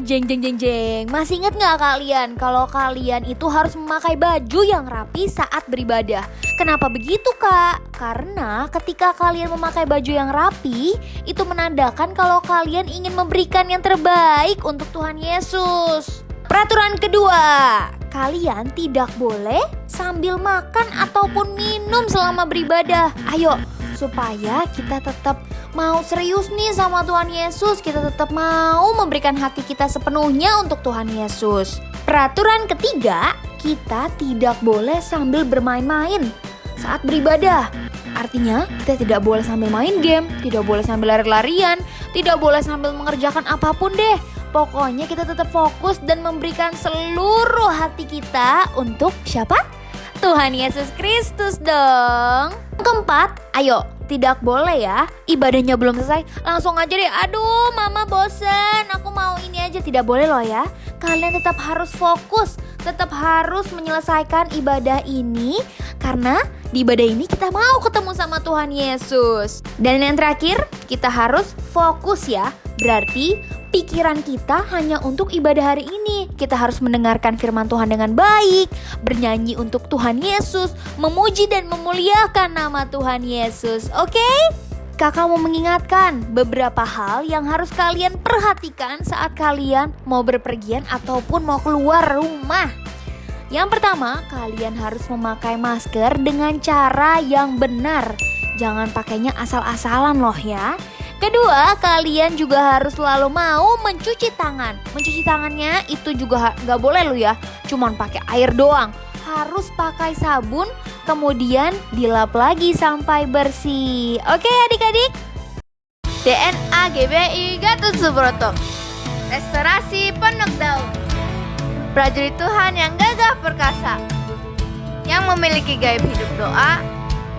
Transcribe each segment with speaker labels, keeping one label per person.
Speaker 1: Jeng jeng jeng jeng. Masih ingat gak kalian kalau kalian itu harus memakai baju yang rapi saat beribadah? Kenapa begitu kak? Karena ketika kalian memakai baju yang rapi, itu menandakan kalau kalian ingin memberikan yang terbaik untuk Tuhan Yesus. Peraturan kedua, kalian tidak boleh sambil makan ataupun minum selama beribadah. Ayo, supaya kita tetap mau serius nih sama Tuhan Yesus, kita tetap mau memberikan hati kita sepenuhnya untuk Tuhan Yesus. Peraturan ketiga, kita tidak boleh sambil bermain-main saat beribadah. Artinya, kita tidak boleh sambil main game, tidak boleh sambil lari-larian, tidak boleh sambil mengerjakan apapun deh. Pokoknya kita tetap fokus dan memberikan seluruh hati kita untuk siapa? Tuhan Yesus Kristus dong. Keempat, ayo, tidak boleh ya, ibadahnya belum selesai langsung aja deh, aduh mama bosen, aku mau ini aja. Tidak boleh loh ya. Kalian tetap harus fokus, tetap harus menyelesaikan ibadah ini, karena di ibadah ini kita mau ketemu sama Tuhan Yesus. Dan yang terakhir, kita harus fokus ya. Berarti pikiran kita hanya untuk ibadah hari ini. Kita harus mendengarkan firman Tuhan dengan baik, bernyanyi untuk Tuhan Yesus, memuji dan memuliakan nama Tuhan Yesus. Oke? Kakak mau mengingatkan beberapa hal yang harus kalian perhatikan saat kalian mau berpergian ataupun mau keluar rumah. Yang pertama, kalian harus memakai masker dengan cara yang benar. Jangan pakainya asal-asalan loh ya. Kedua, kalian juga harus selalu mau mencuci tangan. Mencuci tangannya itu juga gak boleh loh ya, cuman pakai air doang. Harus pakai sabun, kemudian dilap lagi sampai bersih. Oke adik-adik?
Speaker 2: DNA GBI Gatot Subroto, Restorasi Pondok Daun, prajurit Tuhan yang gagah perkasa, yang memiliki gaya hidup doa,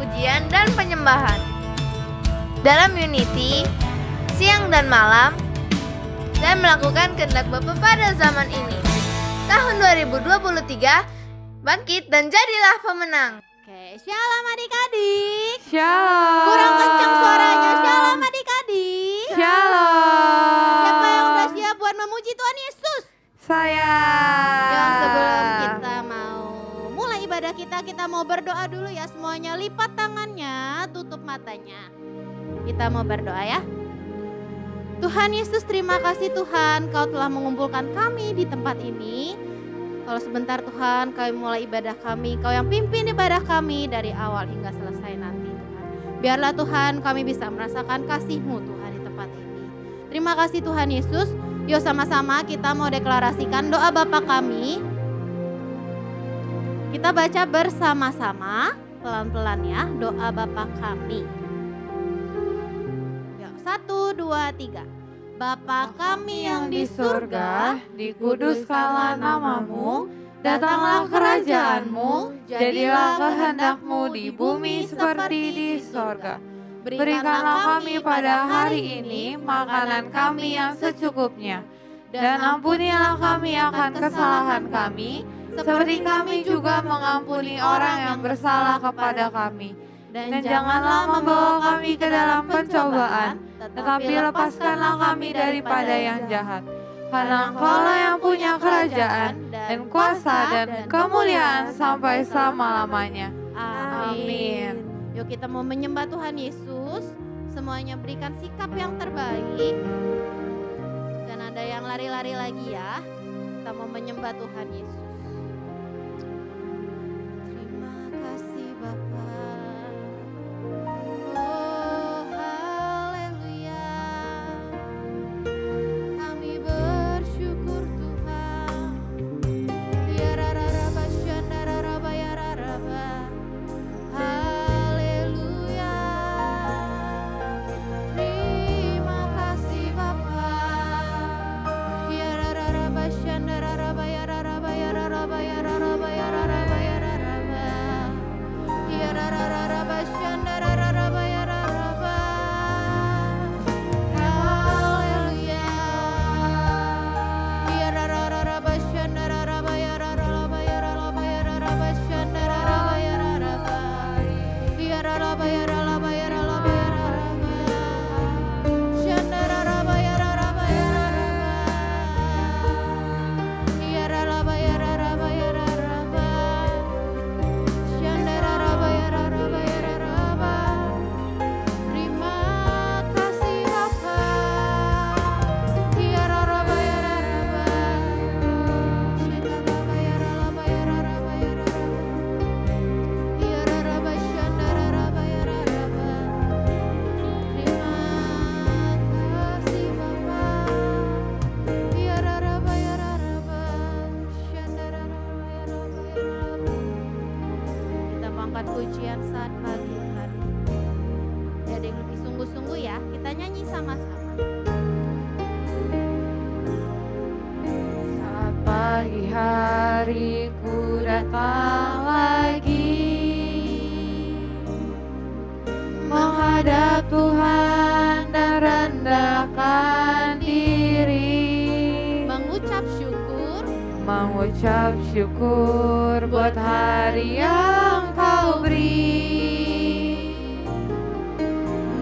Speaker 2: pujian dan penyembahan. Dalam unity, siang dan malam, dan melakukan kehendak Bapa pada zaman ini. Tahun 2023, bangkit dan jadilah pemenang. Oke, shalom adik-adik.
Speaker 3: Shalom.
Speaker 2: Kurang kencang suaranya, shalom adik-adik.
Speaker 3: Shalom.
Speaker 2: Siapa yang udah siap buat memuji Tuhan Yesus?
Speaker 3: Saya.
Speaker 2: Ya, sebelum kita mau mulai ibadah kita mau berdoa dulu ya semuanya. Lipat tangannya, tutup matanya. Kita mau berdoa ya. Tuhan Yesus, terima kasih Tuhan, Kau telah mengumpulkan kami di tempat ini. Kalau sebentar Tuhan, Kau mulai ibadah kami, Kau yang pimpin ibadah kami dari awal hingga selesai nanti Tuhan. Biarlah Tuhan kami bisa merasakan kasih-Mu Tuhan di tempat ini. Terima kasih Tuhan Yesus. Yuk sama-sama kita mau deklarasikan doa Bapa kami. Kita baca bersama-sama, pelan-pelan ya, doa Bapa kami. 1, 2, 3. Bapa kami yang di surga,
Speaker 3: dikuduskanlah namamu, datanglah kerajaan-Mu, jadilah kehendak-Mu di bumi seperti di sorga. Berikanlah kami pada hari ini makanan kami yang secukupnya, dan ampunilah kami akan kesalahan kami, seperti kami juga mengampuni orang yang bersalah kepada kami. Dan janganlah membawa kami ke dalam pencobaan, tetapi lepaskanlah kami daripada yang jahat. Karena Engkaulah yang punya kerajaan dan kuasa dan kemuliaan sampai selama-lamanya. Amin.
Speaker 2: Yuk kita mau menyembah Tuhan Yesus. Semuanya berikan sikap yang terbaik. Jangan ada yang lari-lari lagi ya. Kita mau menyembah Tuhan Yesus. Terima kasih Bapa. Oh haleluya. Kami bersyukur Tuhan. Ya rararaba syandararaba ya raraba. Haleluya. Terima kasih Bapa. Ya rararaba syandararaba ya raraba ya raraba. pujian saat pagi hari. Ada yang lebih sungguh-sungguh ya, kita nyanyi sama-sama.
Speaker 3: Saat pagi hari ku datang lagi menghadap Tuhan dan rendahkan diri, mengucap syukur buat hari yang Kau beri,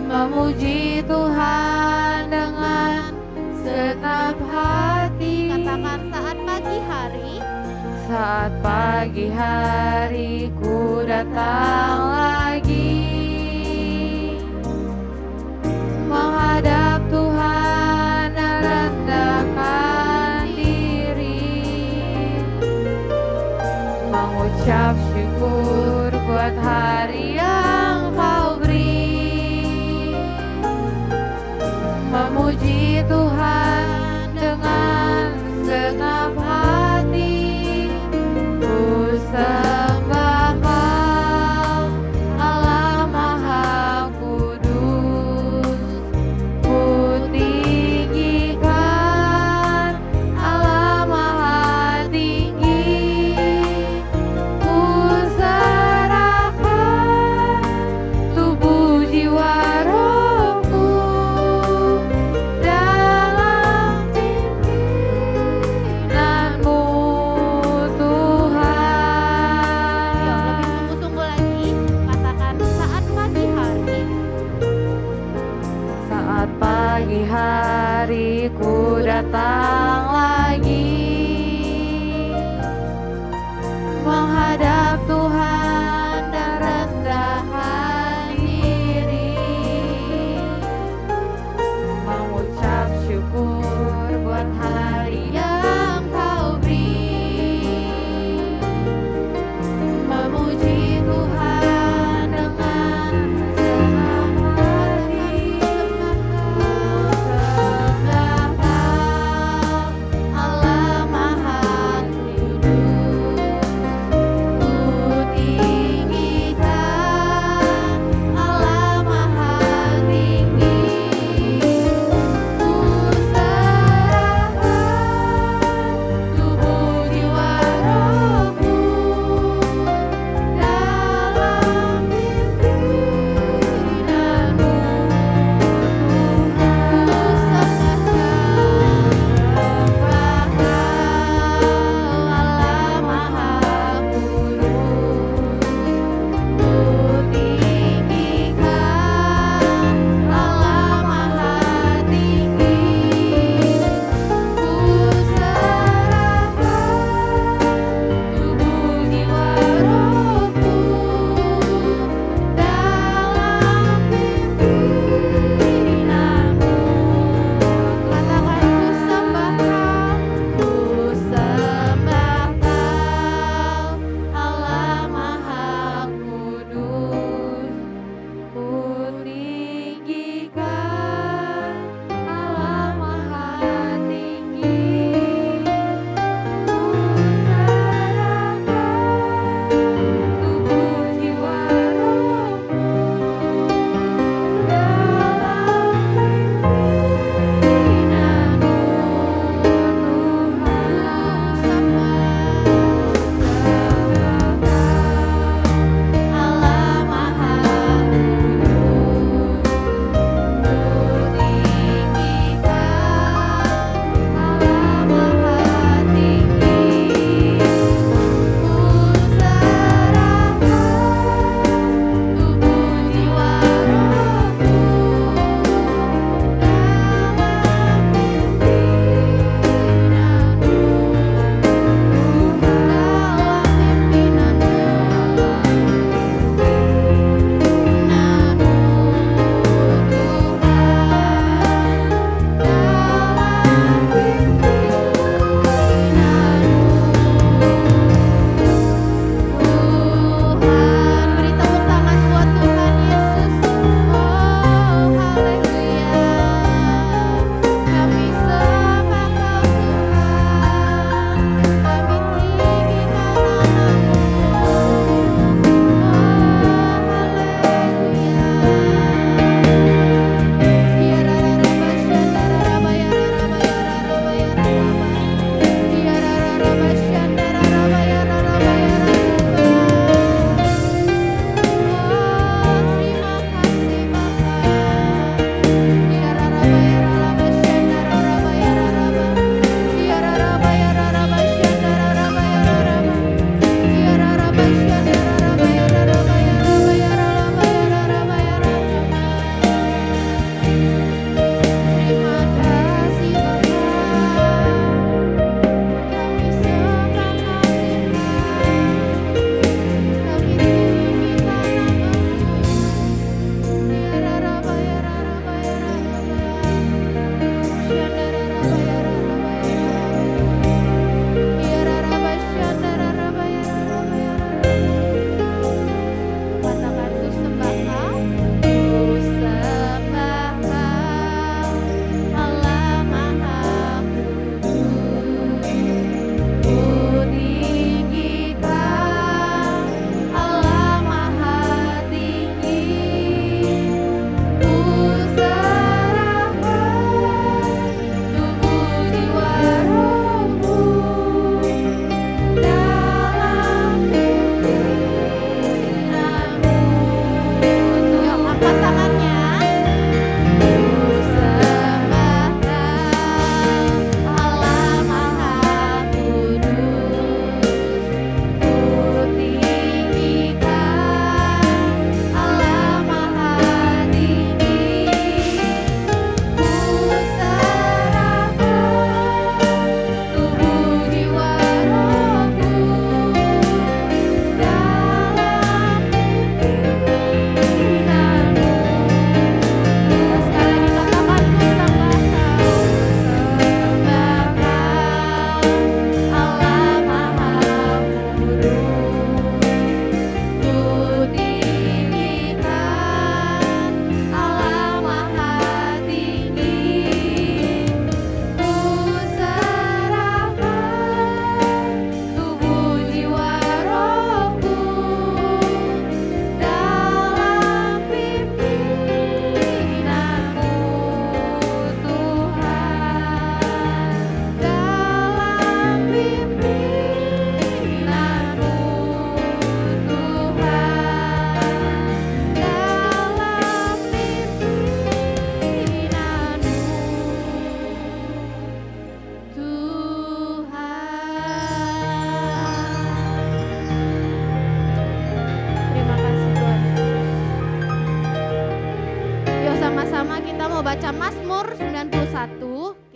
Speaker 3: memuji Tuhan dengan segenap hati.
Speaker 2: Katakan saat pagi hari,
Speaker 3: saat pagi hari ku datang lagi menghadap Tuhan dan rendahkan diri, mengucap syukur buat hari yang Kau beri, memuji Tuhan dengan segenap hati. Ku sembah Kau, Allah Maha Kudus. Ku tinggikan Allah Maha Tinggi. Ku serahkan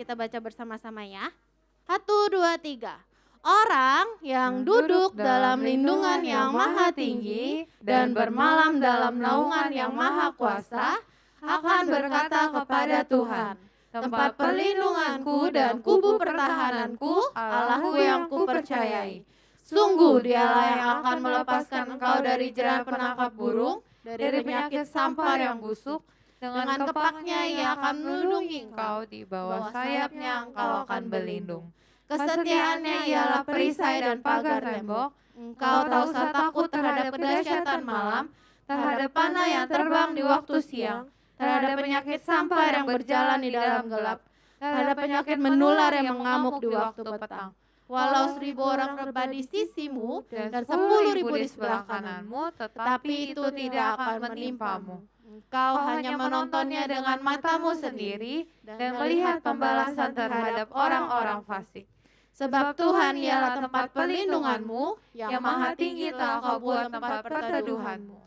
Speaker 2: kita baca bersama-sama ya. 1, 2, 3. Orang yang duduk dalam lindungan yang maha tinggi dan bermalam dalam naungan yang maha kuasa akan berkata kepada Tuhan, tempat perlindunganku dan kubu pertahananku, Allahku yang kupercayai. Sungguh dialah yang akan melepaskan engkau dari jerat penangkap burung, dari penyakit sampar yang busuk. Dengan kepaknya ia akan melindungi engkau,
Speaker 3: di bawah sayapnya engkau akan berlindung.
Speaker 2: Kesetiaannya ialah perisai dan pagar tembok. Engkau tak usah takut terhadap kedahsyatan malam, terhadap panah yang terbang di waktu siang, terhadap penyakit sampar yang berjalan di dalam gelap, terhadap penyakit menular yang mengamuk di waktu petang. Walau 1.000 orang rebah di sisimu dan 10.000 di sebelah kananmu, tetapi itu tidak akan menimpamu. Engkau hanya menontonnya dengan matamu sendiri dan melihat pembalasan terhadap orang-orang fasik. Sebab Tuhan ialah tempat perlindunganmu, yang maha tinggi telah kau buat tempat perteduhanmu.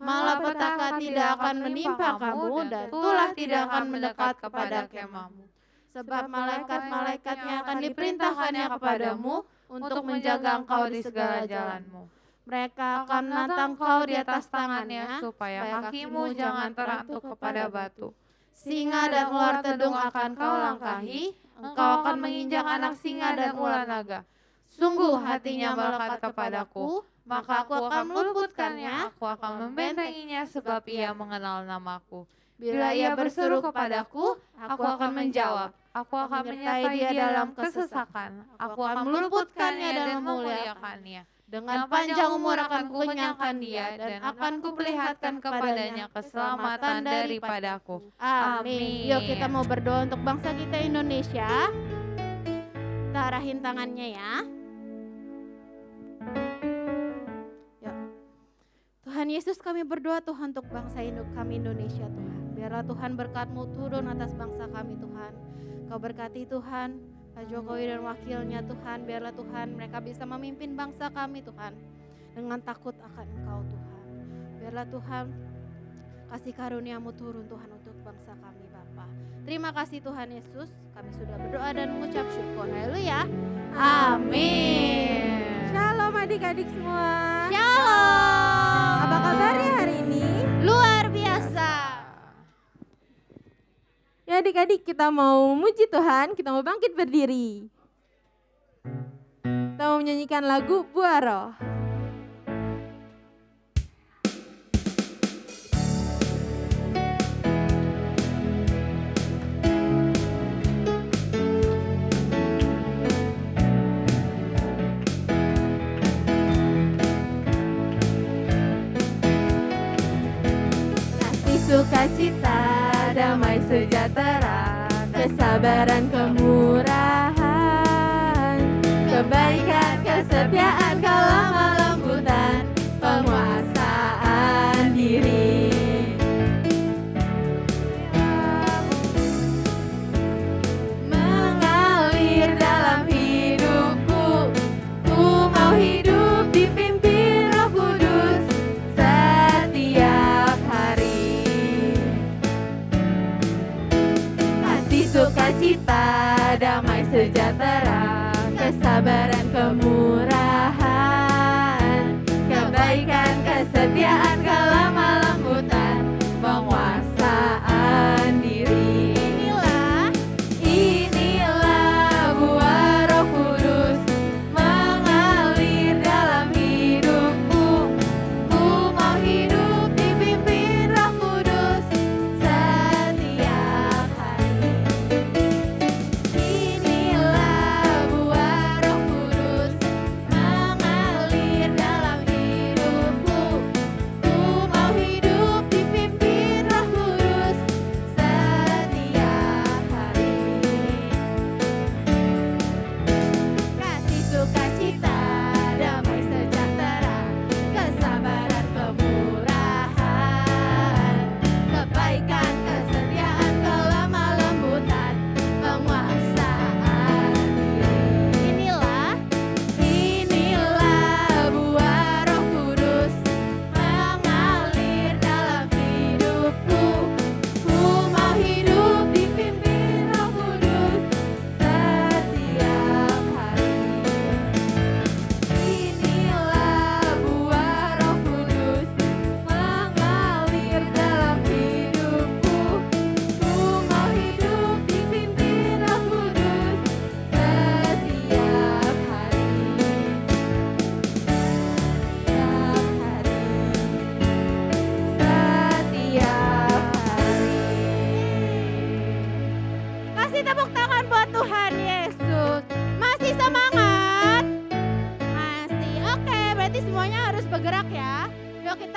Speaker 2: Malapetaka tidak akan menimpa kamu dan tulah tidak akan mendekat kepada kemahmu. Sebab malaikat-malaikatnya akan diperintahkannya kepadamu untuk menjaga engkau di segala jalanmu. Mereka akan menatang kau di atas tangannya,
Speaker 3: supaya kakimu jangan terantuk kepada batu.
Speaker 2: Singa dan ular tedung akan kau langkahi, engkau akan menginjak anak singa dan ular naga. Sungguh hatinya melekat kepadaku, maka aku akan meluputkannya,
Speaker 3: Aku akan membentenginya sebab ia mengenal namaku.
Speaker 2: Bila ia berseru kepadaku, aku akan menjawab.
Speaker 3: Aku akan menyertai dia dalam kesesakan. Aku akan meluputkannya dan memuliakannya.
Speaker 2: Dengan panjang umur akan kukenyangkan dia dan akan kuperlihatkan kepadanya keselamatan daripadaku. Amin. Yuk kita mau berdoa untuk bangsa kita Indonesia. Kita arahin tangannya ya. Yuk. Tuhan Yesus, kami berdoa Tuhan untuk bangsa kami Indonesia Tuhan. Biarlah Tuhan berkat-Mu turun atas bangsa kami Tuhan. Kau berkati Tuhan Pak Jokowi dan wakilnya Tuhan. Biarlah Tuhan mereka bisa memimpin bangsa kami Tuhan dengan takut akan Engkau Tuhan. Biarlah Tuhan kasih karunia-Mu turun Tuhan untuk bangsa kami Bapa. Terima kasih Tuhan Yesus, kami sudah berdoa dan mengucap syukur. Haleluya. Amin.
Speaker 4: Shalom adik-adik semua.
Speaker 2: Shalom.
Speaker 4: Apa kabarnya hari ini?
Speaker 2: Luar biasa.
Speaker 4: Ya adik-adik, kita mau muji Tuhan, kita mau bangkit berdiri. Kita mau menyanyikan lagu Buah Roh. Kasih sukacita, damai sejahtera, kesabaran, kemurahan, kebaikan, kesetiaan, kelemah lembutan, penguasaan diri. Mengalir dalam hidupku, ku mau hidup dipimpin Roh Kudus setiap hari. Sukacita, damai sejahtera, kesabaran, kemurahan, kebaikan, kesetiaan, kelemah lembutan, penguasaan diri. Inilah buah Roh Kudus mengalir dalam hidupku. Ku mau hidup dipimpin Roh Kudus setiap hari. Inilah buah Roh Kudus mengalir dalam hidupku. Ku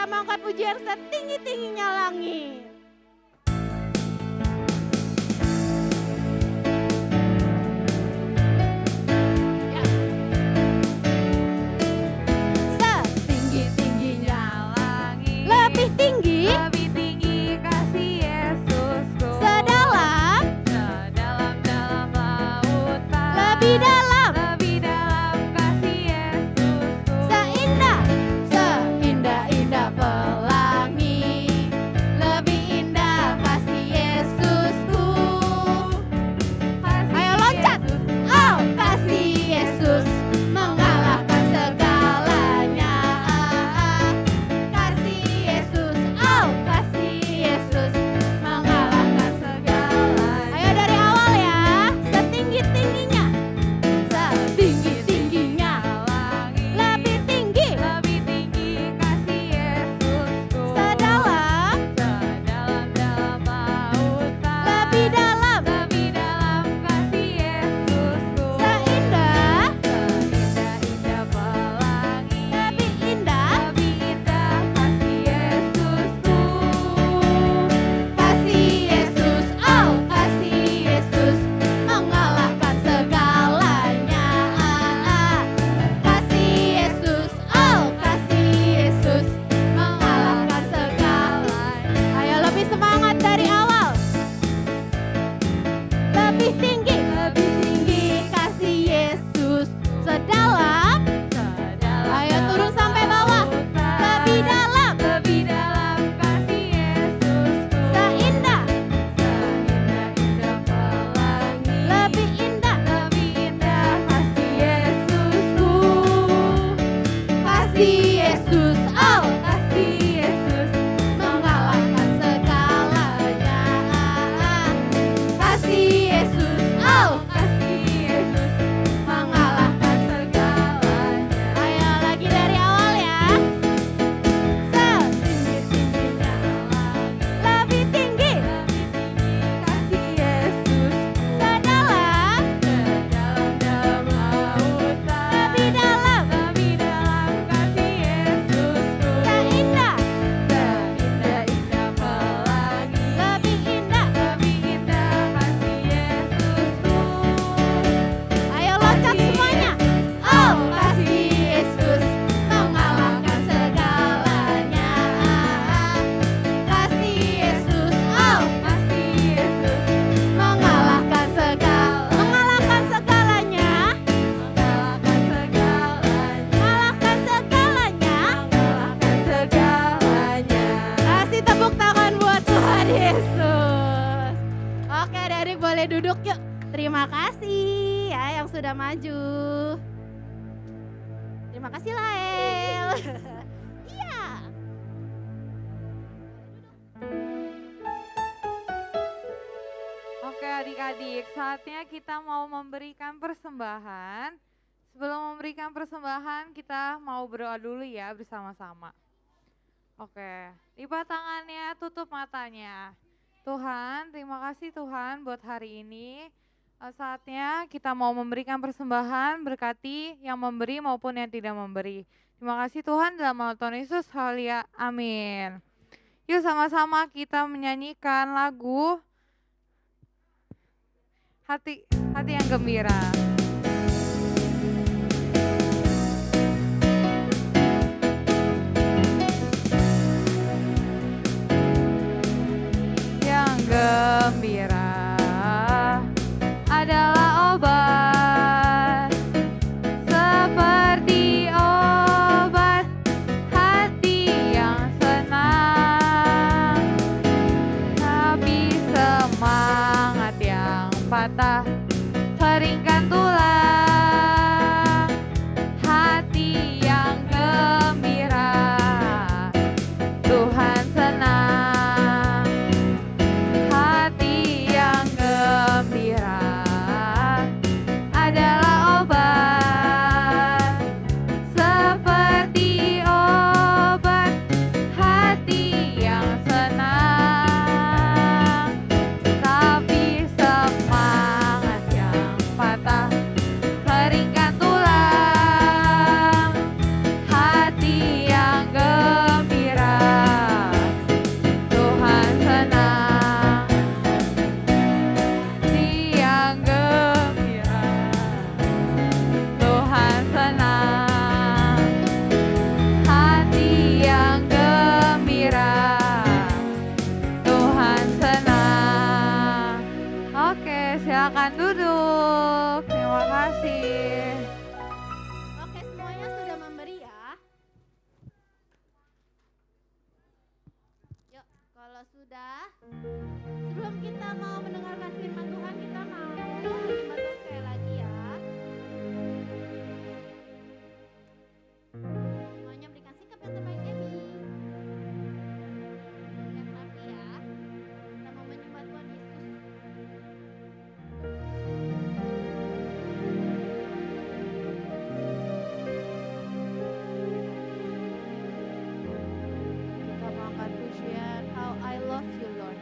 Speaker 2: kita mau angkat pujian setinggi-tingginya langit. Ya. Setinggi-tingginya
Speaker 3: langit,
Speaker 2: lebih tinggi,
Speaker 3: lebih tinggi kasih Yesusku,
Speaker 2: sedalam,
Speaker 3: sedalam-dalam lautan,
Speaker 2: lebih dalam,
Speaker 3: lebih dalam kasih Yesusku,
Speaker 2: seindah, seindah-indah pelangi, lebih indah kasih Yesusku.
Speaker 3: kasih
Speaker 2: Ayo loncat.
Speaker 3: Yesus.
Speaker 2: Oh, kasih Yesus mengalahkan segalanya. Kasih Yesus, oh, kasih Yesus mengalahkan segalanya. Ayo dari awal ya, setinggi-tingginya, setinggi-tingginya,
Speaker 3: langit,
Speaker 2: lebih tinggi,
Speaker 3: lebih tinggi kasih Yesusku,
Speaker 2: sedalam,
Speaker 3: sedalam-dalam lautan,
Speaker 2: lebih dalam,
Speaker 3: lebih dalam kasih Yesusku,
Speaker 2: seindah,
Speaker 3: seindah-indah pelangi,
Speaker 2: lebih indah.
Speaker 3: lebih indah kasih Yesusku,
Speaker 2: Kasih Yesus, oh kasih Yesus mengalahkan segalanya. Kasih Yesus, oh kasih Yesus mengalahkan segalanya. Ayo lebih semangat dari awal. Lebih tinggi kasih Yesus. Sedalam,
Speaker 3: sedalam
Speaker 2: ayo turun sampai bawah. Lebih dalam,
Speaker 3: lebih dalam kasih Yesusku,
Speaker 2: seindah,
Speaker 3: seindah-indah pelangi,
Speaker 2: lebih indah.
Speaker 3: lebih indah kasih Yesusku,
Speaker 2: Kasih Yesus, oh
Speaker 3: kasih Yesus
Speaker 2: mengalahkan segalanya. Kasih Yesus, oh
Speaker 3: kasih Yesus
Speaker 2: mengalahkan segalanya. Ayo lagi dari awal ya. Setinggi-tingginya, lebih tinggi,
Speaker 3: kasih Yesus,
Speaker 2: sedalam,
Speaker 3: sedalam-dalam lautan,
Speaker 2: lebih dalam,
Speaker 3: lebih dalam kasih Yesusku,
Speaker 2: seindah,
Speaker 3: seindah-indah pelangi,
Speaker 2: lebih indah.
Speaker 3: lebih indah kasih Yesusku.
Speaker 2: Ayo loncat semuanya. Oh, kasih Yesus mengalahkan segalanya. Kasih Yesus, oh,
Speaker 3: Kasih Yesus
Speaker 2: mengalahkan segalanya.
Speaker 3: mengalahkan segalanya,
Speaker 2: Mengalahkan segalanya.
Speaker 3: mengalahkan segalanya.
Speaker 2: Kasih tepuk tangan buat Tuhan Yesus. Oke, Derek boleh duduk yuk. Terima kasih ya yang sudah maju. Terima kasih Lael. Iya.
Speaker 3: Oke adik-adik, saatnya kita mau memberikan persembahan. Sebelum memberikan persembahan, kita mau berdoa dulu ya bersama-sama. Oke, lipat tangannya, tutup matanya. Tuhan, terima kasih Tuhan buat hari ini. Saatnya kita mau memberikan persembahan, berkati yang memberi maupun yang tidak memberi. Terima kasih Tuhan, dalam nama Tuhan Yesus, haleluya, amin. Yuk sama-sama kita menyanyikan lagu Hati yang Gembira. Yang gembira adalah obat, seperti obat hati yang senang. Tapi semangat yang patah keringkan tulang.
Speaker 2: Sudah? Sebelum kita mau mendengarkan firman Tuhan, kita mau menyembah Tuhan sekali lagi ya. Semuanya berikan sikap yang terbaik Emi. Yang rapi ya. Kita mau menyembah Tuhan Yesus. Kita mau angkat pujian How I Love You Lord.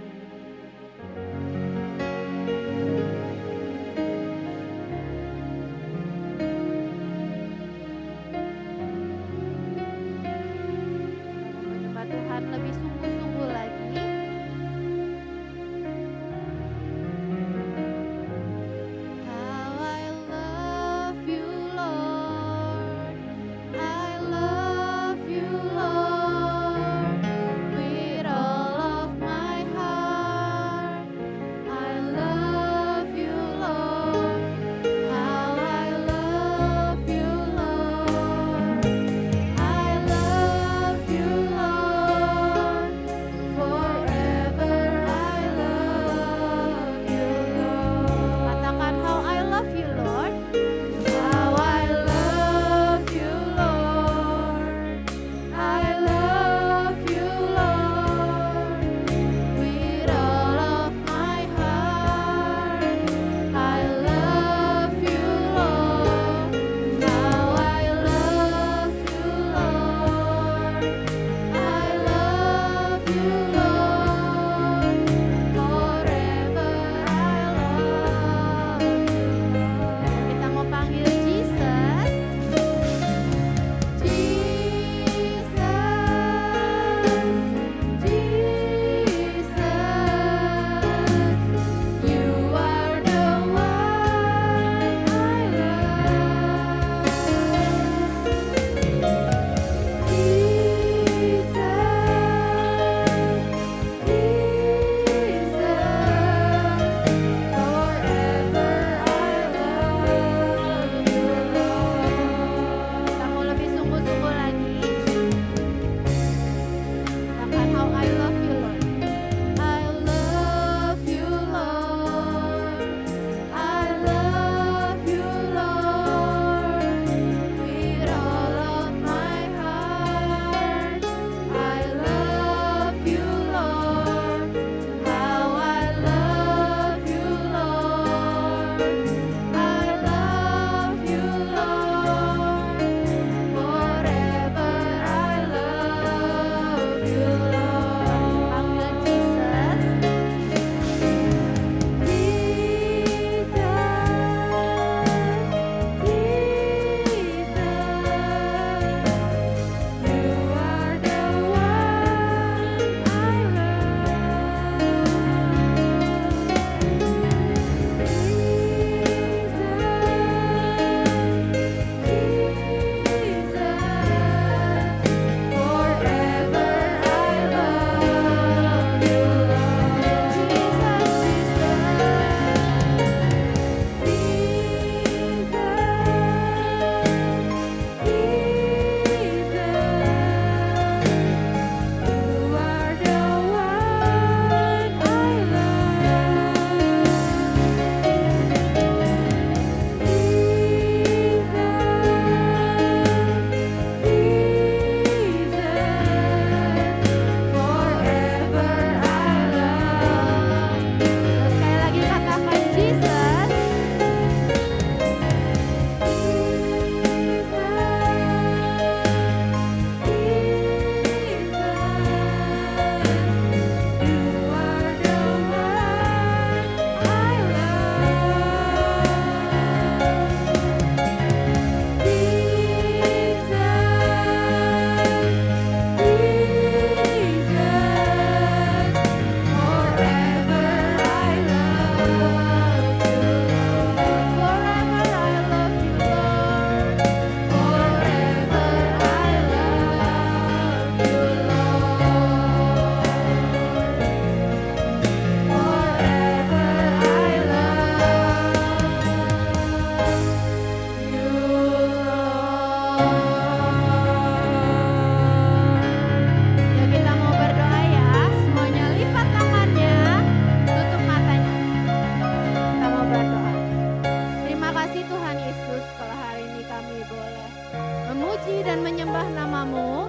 Speaker 2: memuji dan menyembah nama-Mu.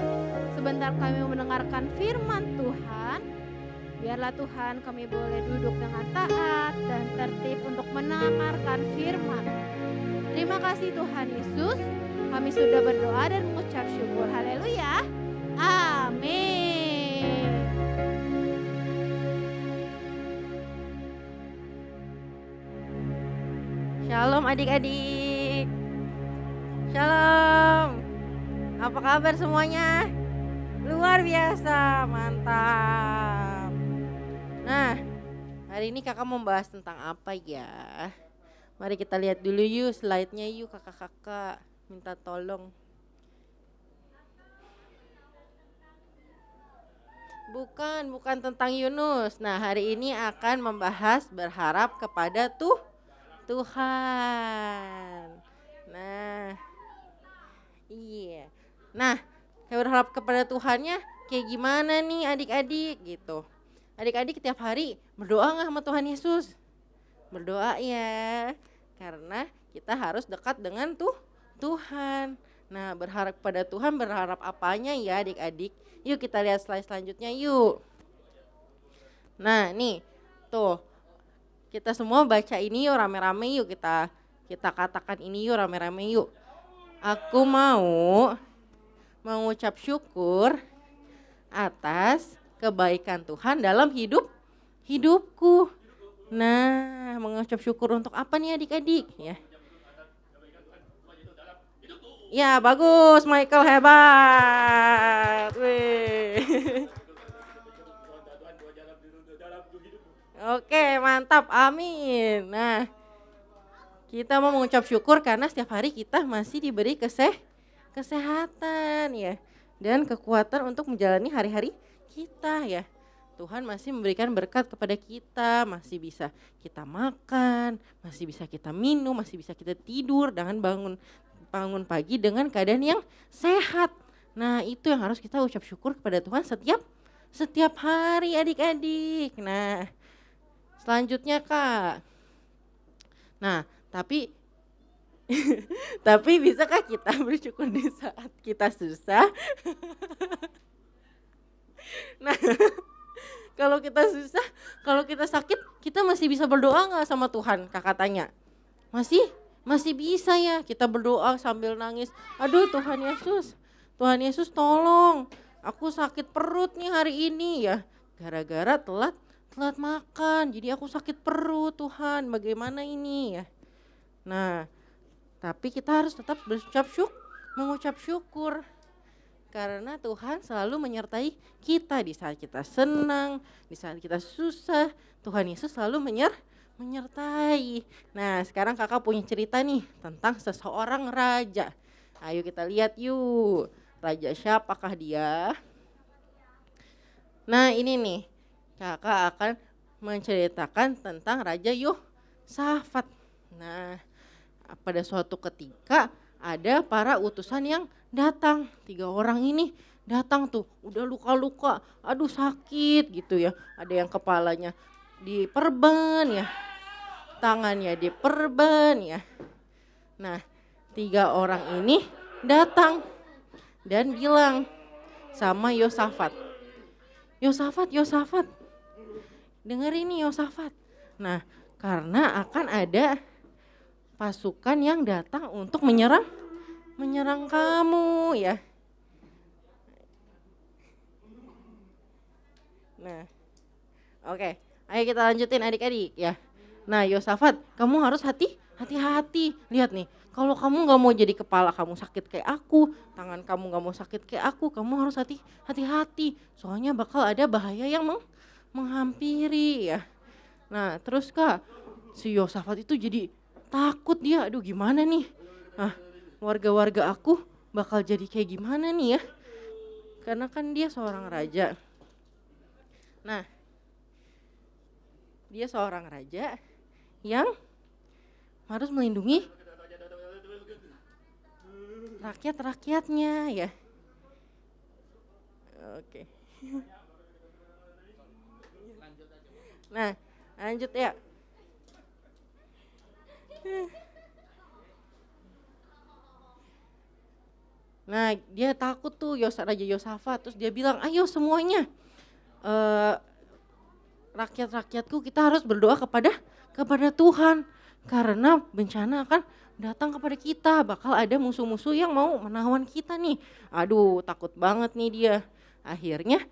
Speaker 2: Sebentar kami mendengarkan firman Tuhan. Biarlah Tuhan kami boleh duduk dengan taat dan tertib untuk mendengarkan firman. Terima kasih Tuhan Yesus. Kami sudah berdoa dan mengucap syukur. Haleluya. Amin.
Speaker 4: Shalom adik-adik. Shalom. Apa kabar semuanya? Luar biasa, mantap. Nah, hari ini kakak mau bahas tentang apa ya? Mari kita lihat dulu yuk slide-nya yuk kakak-kakak. Minta tolong. Bukan tentang Yunus. Nah, hari ini akan membahas berharap kepada Tuhan. Nah, iya. Nah, berharap kepada Tuhannya kayak gimana nih adik-adik gitu. Adik-adik tiap hari berdoa nggak sama Tuhan Yesus? Berdoa ya, karena kita harus dekat dengan Tuhan. Nah, berharap kepada Tuhan, berharap apanya ya adik-adik? Yuk kita lihat slide selanjutnya yuk. Nah, nih tuh. Kita semua baca ini yuk rame-rame yuk, kita katakan ini yuk rame-rame yuk. Aku mau mengucap syukur atas kebaikan Tuhan dalam hidupku. Nah, mengucap syukur untuk apa nih adik-adik ya? Ya, bagus Michael, hebat. Wih. Oke, mantap, amin. Nah, kita mau mengucap syukur karena setiap hari kita masih diberi kesehatan ya, dan kekuatan untuk menjalani hari-hari kita ya. Tuhan masih memberikan berkat kepada kita, masih bisa kita makan, masih bisa kita minum, masih bisa kita tidur dengan bangun pagi dengan keadaan yang sehat. Nah, itu yang harus kita ucap syukur kepada Tuhan setiap hari adik-adik. Nah, selanjutnya Kak. Nah, tapi bisakah kita bersyukur di saat kita susah? Nah, kalau kita susah, kalau kita sakit, kita masih bisa berdoa nggak sama Tuhan? Kakak tanya. Masih bisa ya kita berdoa sambil nangis. Aduh Tuhan Yesus tolong. Aku sakit perut nih hari ini ya. Gara-gara telat makan, jadi aku sakit perut Tuhan, bagaimana ini ya. Nah, tapi kita harus tetap mengucap syukur. Karena Tuhan selalu menyertai kita di saat kita senang, di saat kita susah. Tuhan Yesus selalu menyertai. Nah, sekarang kakak punya cerita nih tentang seseorang raja. Ayo kita lihat yuk, raja siapakah dia? Nah, ini nih. Kakak akan menceritakan tentang Raja Yosafat. Nah, pada suatu ketika ada para utusan yang datang. 3 orang ini datang tuh, udah luka-luka, aduh sakit gitu ya. Ada yang kepalanya diperban ya, tangannya diperban ya. Nah, 3 orang ini datang dan bilang sama Yosafat, Yosafat, dengar ini Yosafat. Nah, karena akan ada pasukan yang datang untuk menyerang kamu ya. Nah, oke, ayo kita lanjutin adik-adik ya. Nah, Yosafat, kamu harus hati-hati. Lihat nih, kalau kamu gak mau jadi kepala kamu sakit kayak aku, tangan kamu gak mau sakit kayak aku, kamu harus hati-hati. Soalnya bakal ada bahaya yang menghampiri ya. Nah, terus Kak, si Yosafat itu jadi takut dia. Aduh, gimana nih? Nah, warga-warga aku bakal jadi kayak gimana nih ya? Karena kan dia seorang raja. Nah, dia seorang raja yang harus melindungi rakyat-rakyatnya ya. Oke. Nah, lanjut ya. Nah dia takut tuh Raja Yosafat, terus dia bilang ayo semuanya rakyat-rakyatku kita harus berdoa kepada Tuhan karena bencana akan datang kepada kita, bakal ada musuh-musuh yang mau menawan kita nih. Aduh takut banget nih dia. Akhirnya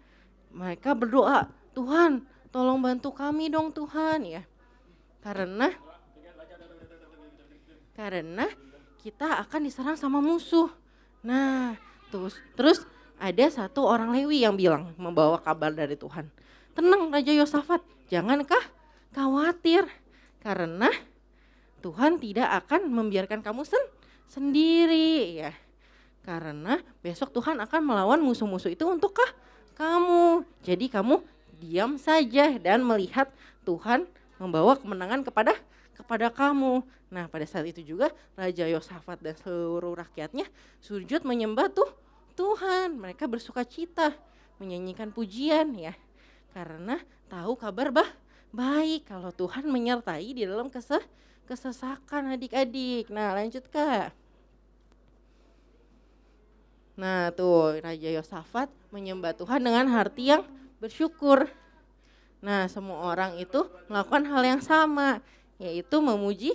Speaker 4: mereka berdoa, Tuhan tolong bantu kami dong Tuhan ya. Karena kita akan diserang sama musuh. Nah, terus ada satu orang Lewi yang bilang membawa kabar dari Tuhan. Tenang Raja Yosafat, jangankah khawatir karena Tuhan tidak akan membiarkan kamu sendiri ya. Karena besok Tuhan akan melawan musuh-musuh itu untuk kamu. Jadi kamu diam saja dan melihat Tuhan membawa kemenangan kepada kamu. Nah pada saat itu juga Raja Yosafat dan seluruh rakyatnya sujud menyembah Tuhan. Mereka bersuka cita, menyanyikan pujian ya. Karena tahu kabar baik kalau Tuhan menyertai di dalam kesesakan adik-adik. Nah lanjut Kak. Nah tuh Raja Yosafat menyembah Tuhan dengan hati yang bersyukur. Nah semua orang itu melakukan hal yang sama, yaitu memuji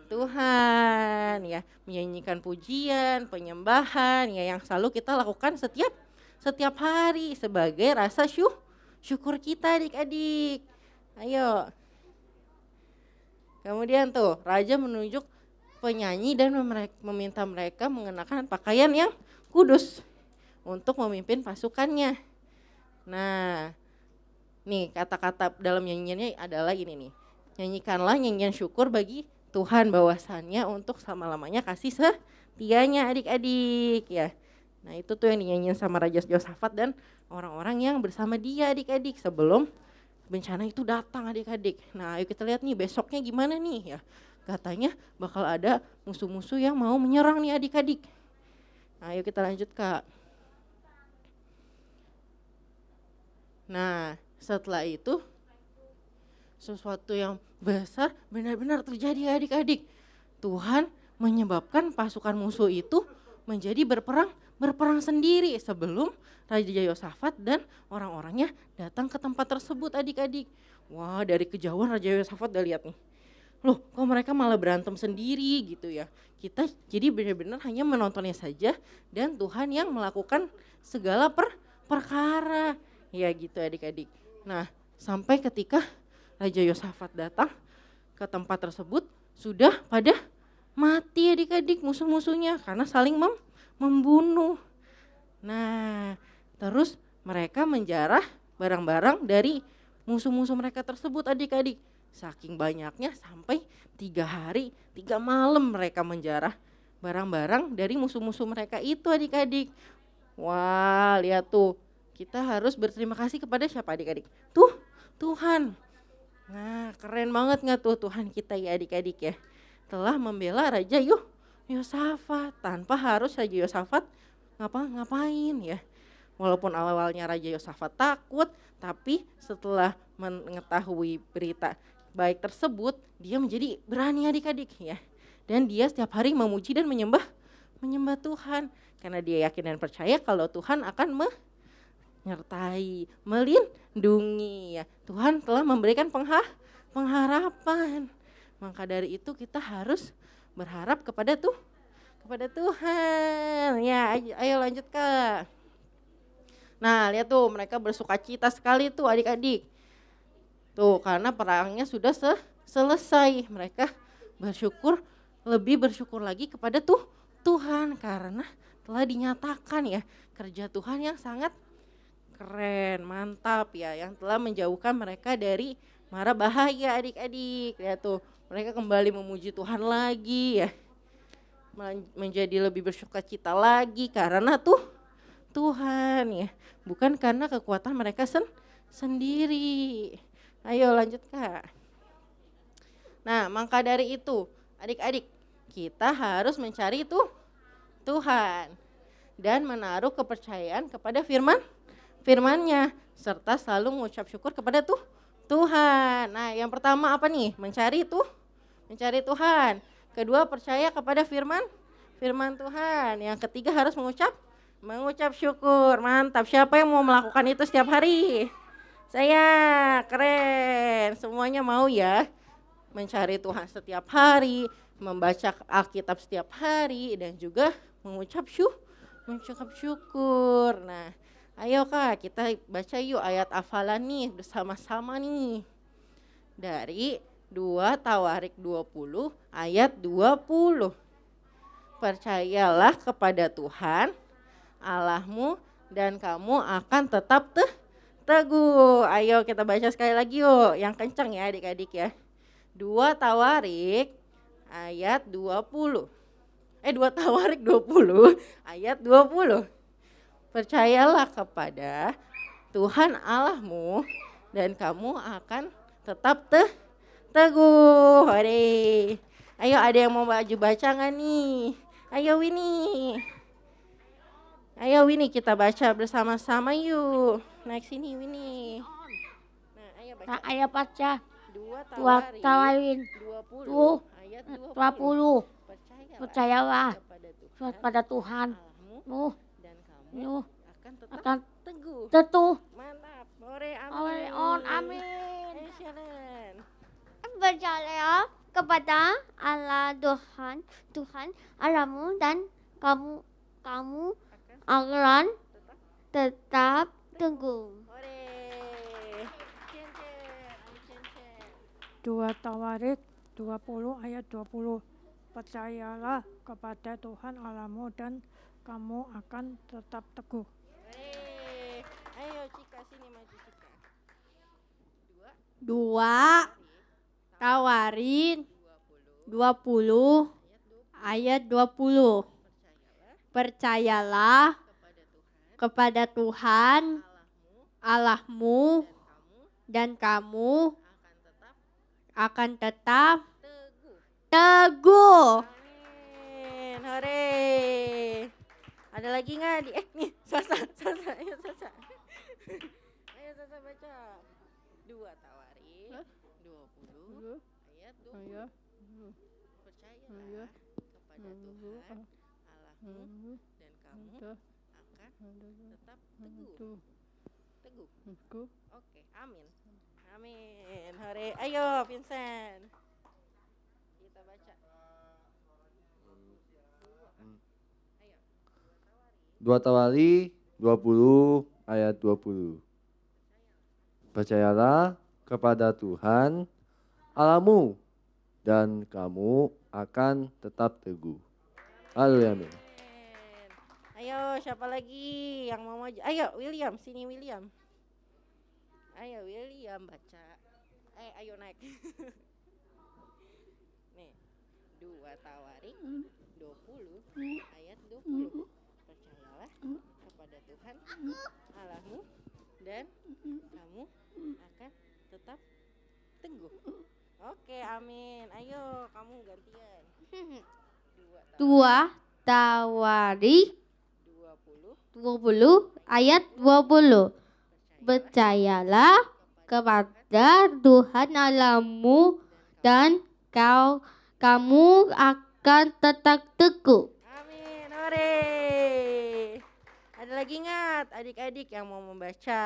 Speaker 4: Tuhan ya, menyanyikan pujian, penyembahan ya yang selalu kita lakukan setiap hari sebagai rasa syukur kita adik-adik. Ayo. Kemudian tuh raja menunjuk penyanyi dan meminta mereka mengenakan pakaian yang kudus untuk memimpin pasukannya. Nah, nih kata-kata dalam nyanyiannya adalah ini nih. Nyanyikanlah nyanyian syukur bagi Tuhan bahwasannya untuk selama-lamanya kasih setianya adik-adik ya. Nah itu tuh yang dinyanyiin sama Raja Yosafat dan orang-orang yang bersama dia adik-adik sebelum bencana itu datang adik-adik. Nah ayo kita lihat nih besoknya gimana nih ya. Katanya bakal ada musuh-musuh yang mau menyerang nih adik-adik. Nah ayo kita lanjut Kak. Nah setelah itu sesuatu yang besar benar-benar terjadi adik-adik. Tuhan menyebabkan pasukan musuh itu menjadi berperang sendiri sebelum Raja Yosafat dan orang-orangnya datang ke tempat tersebut adik-adik. Wah dari kejauhan Raja Yosafat udah lihat nih. Loh kok mereka malah berantem sendiri gitu ya. Kita jadi benar-benar hanya menontonnya saja dan Tuhan yang melakukan segala perkara. Ya gitu adik-adik. Nah sampai ketika Raja Yosafat datang ke tempat tersebut sudah pada mati adik-adik musuh-musuhnya karena saling membunuh. Nah terus mereka menjarah barang-barang dari musuh-musuh mereka tersebut adik-adik. Saking banyaknya sampai 3 hari 3 malam mereka menjarah barang-barang dari musuh-musuh mereka itu adik-adik. Wah lihat tuh kita harus berterima kasih kepada siapa adik-adik? Tuhan. Nah keren banget gak tuh Tuhan kita ya adik-adik ya. Telah membela Raja Yosafat tanpa harus Raja Yosafat ngapain ya. Walaupun awalnya Raja Yosafat takut, tapi setelah mengetahui berita baik tersebut, dia menjadi berani adik-adik ya. Dan dia setiap hari memuji dan menyembah Tuhan. Karena dia yakin dan percaya kalau Tuhan akan menyertai, melindungi ya. Tuhan telah memberikan pengharapan. Maka dari itu kita harus berharap kepada Tuhan. Ya, ayo lanjut Kak. Nah, lihat tuh mereka bersukacita sekali tuh adik-adik. Tuh, karena perangnya sudah selesai. Mereka lebih bersyukur lagi kepada Tuhan karena telah dinyatakan ya kerja Tuhan yang sangat keren, mantap ya, yang telah menjauhkan mereka dari mara bahaya adik-adik. Lihat tuh, mereka kembali memuji Tuhan lagi ya. Menjadi lebih bersukacita lagi karena Tuhan ya, bukan karena kekuatan mereka sendiri. Ayo lanjut Kak. Nah, maka dari itu, adik-adik, kita harus mencari Tuhan dan menaruh kepercayaan kepada firman-Nya serta selalu mengucap syukur kepada Tuhan. Nah, yang pertama apa nih? Mencari Tuhan. Kedua, percaya kepada firman Tuhan. Yang ketiga harus mengucap syukur. Mantap. Siapa yang mau melakukan itu setiap hari? Saya, keren. Semuanya mau ya mencari Tuhan setiap hari, membaca Alkitab setiap hari, dan juga mengucap syukur. Nah, ayo Kak, kita baca yuk ayat hafalan nih bersama-sama nih. Dari 2 Tawarik 20 ayat 20. Percayalah kepada Tuhan Allahmu dan kamu akan tetap teguh. Ayo kita baca sekali lagi yuk, yang kencang ya adik-adik ya. 2 Tawarik ayat 20. 2 Tawarik 20 ayat 20. Percayalah kepada Tuhan Allahmu dan kamu akan tetap teguh. Hore. Ayo, ada yang mau baju baca nggak nih? Ayo Winnie. Ayo Winnie, kita baca bersama-sama yuk. Naik sini Winnie. Nah, ayo baca.
Speaker 5: Ayo baca
Speaker 4: 2
Speaker 5: Tawarin
Speaker 4: 20 ayat 20.
Speaker 5: 20. Percayalah
Speaker 4: kepada
Speaker 5: Tuhan
Speaker 4: Allahmu dan kamu
Speaker 5: Nuh
Speaker 4: akan tetap
Speaker 5: akan
Speaker 4: teguh.
Speaker 5: teguh.
Speaker 4: Mantap. Hore, amin.
Speaker 5: Amin.
Speaker 4: Sharon.
Speaker 6: Percaya kepada Allah Tuhan Allahmu dan kamu akan tetap teguh.
Speaker 4: Hore. Cen-cen.
Speaker 3: 2 Tawarik 20 ayat 20. Percayalah kepada Tuhan Allahmu dan kamu akan tetap teguh.
Speaker 4: Hore. Ayo Cika, sini maju Cika.
Speaker 5: 2 Tawarin 20 ayat 20. Percayalah kepada Tuhan Allahmu dan kamu akan tetap teguh.
Speaker 4: Amin. Hore. Ada lagi nggak? Nih, Sasa. Ayo Sasa. Ayo Sasa baca. 2 Tawarik 20 ayat 20. Percayalah kepada Tuhan Allahmu dan kamu akan tetap teguh. Teguh. Oke, amin. Amin. Hore. Ayo Vincent. Kita baca.
Speaker 7: 2 Tawari 20 ayat 20. Percayalah kepada Tuhan Allahmu dan kamu akan tetap teguh. Haleluya. Amin.
Speaker 4: Ayo, siapa lagi yang mau maju? Ayo William, sini William. Ayo William baca. Ayo naik. Nih, 2 Tawarik 20 ayat 20. Percayalah kepada Tuhan Allahmu dan kamu akan tetap teguh. Oke, amin. Ayo, kamu gantian.
Speaker 5: 2 Tawarik
Speaker 4: 20
Speaker 5: 20 ayat 20. Percayalah kepada Tuhan Allahmu dan kamu akan tetap teguh.
Speaker 4: Amin, hore. Ada lagi nggak adik-adik yang mau membaca?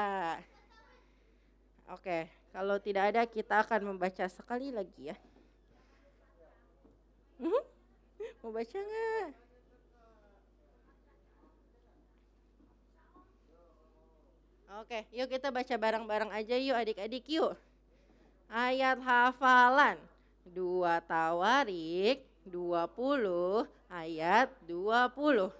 Speaker 4: Oke, kalau tidak ada kita akan membaca sekali lagi ya. Mau baca nggak? Oke, yuk kita baca bareng-bareng aja yuk adik-adik yuk. Ayat hafalan 2 Tawarik 20 ayat 20.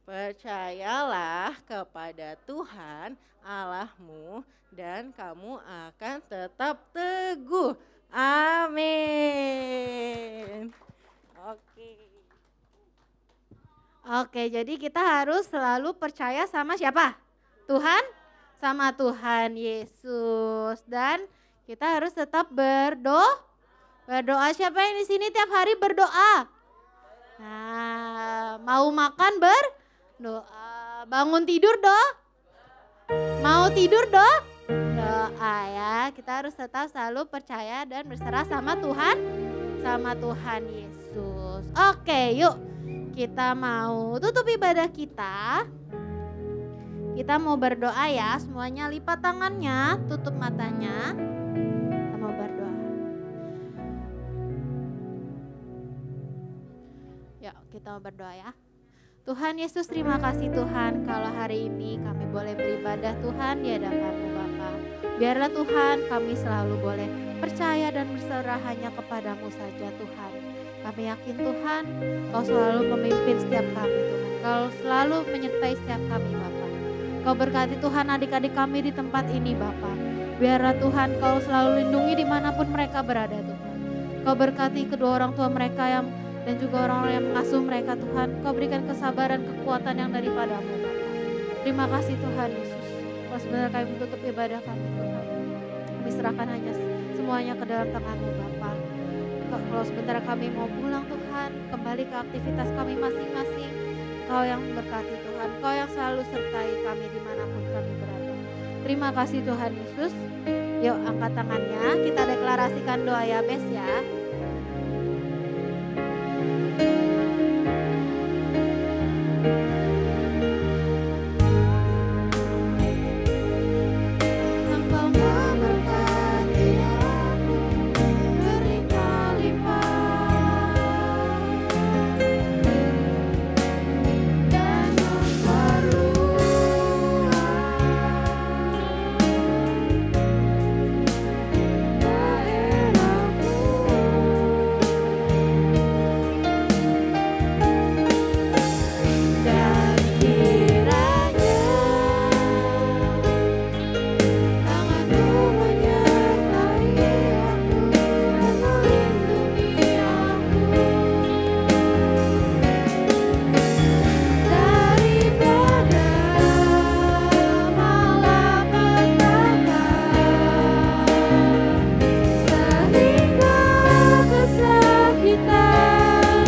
Speaker 4: Percayalah kepada Tuhan Allahmu dan kamu akan tetap teguh. Amin.
Speaker 2: Oke, jadi kita harus selalu percaya sama siapa? Tuhan, sama Tuhan Yesus. Dan kita harus tetap berdoa. Berdoa, siapa yang di sini tiap hari berdoa? Nah, mau makan berdoa, bangun tidur mau tidur doa ya. Kita harus tetap selalu percaya dan berserah sama Tuhan Yesus. Oke, yuk kita mau tutup ibadah kita. Kita mau berdoa ya, semuanya lipat tangannya, tutup matanya. Kita mau berdoa. Yuk, kita mau berdoa ya. Tuhan Yesus, terima kasih Tuhan kalau hari ini kami boleh beribadah Tuhan di hadapan-Mu Bapa. Biarlah Tuhan kami selalu boleh percaya dan berserah hanya kepadamu saja Tuhan. Kami yakin Tuhan Kau selalu memimpin setiap kami Tuhan. Kau selalu menyertai setiap kami Bapa. Kau berkati Tuhan adik-adik kami di tempat ini Bapa. Biarlah Tuhan Kau selalu lindungi dimanapun mereka berada Tuhan. Kau berkati kedua orang tua mereka dan juga orang-orang yang mengasuh mereka Tuhan. Kau berikan kesabaran, kekuatan yang daripadamu Bapa. Terima kasih Tuhan Yesus. Kalau sebenarnya kami menutup ibadah kami Tuhan, kami serahkan hanya semuanya ke dalam tangan-Mu Bapa. Kalau sebentar kami mau pulang Tuhan, kembali ke aktivitas kami masing-masing. Kau yang memberkati Tuhan, Kau yang selalu sertai kami dimanapun kami berada. Terima kasih Tuhan Yesus. Yuk angkat tangannya, kita deklarasikan doa Yabes ya. Engkau memberkati aku, berlimpah-limpah, dan memperluas daerahmu. Dan kiranya tangan-Mu menyertai aku dan melindungi aku daripada malapetaka, sehingga kesakitan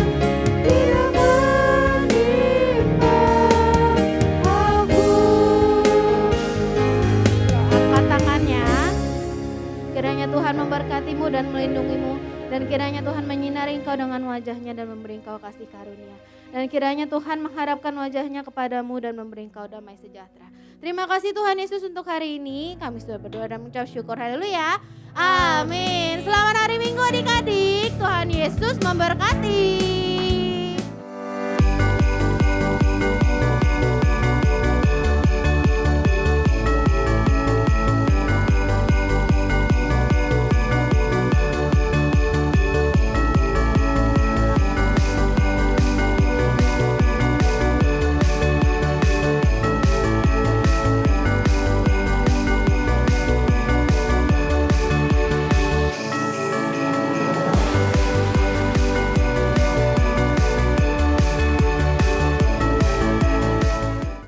Speaker 2: tidak menimpa aku. Angkat tangannya. Kiranya Tuhan memberkatimu dan melindungimu, dan kiranya Tuhan menyinari engkau dengan wajahnya dan memberi engkau kasih karunia. Dan kiranya Tuhan mengharapkan wajahnya kepadamu dan memberi engkau damai sejahtera. Terima kasih Tuhan Yesus untuk hari ini. Kami sudah berdoa dan mengucap syukur. Haleluya. Amin. Selamat hari Minggu adik-adik. Tuhan Yesus memberkati.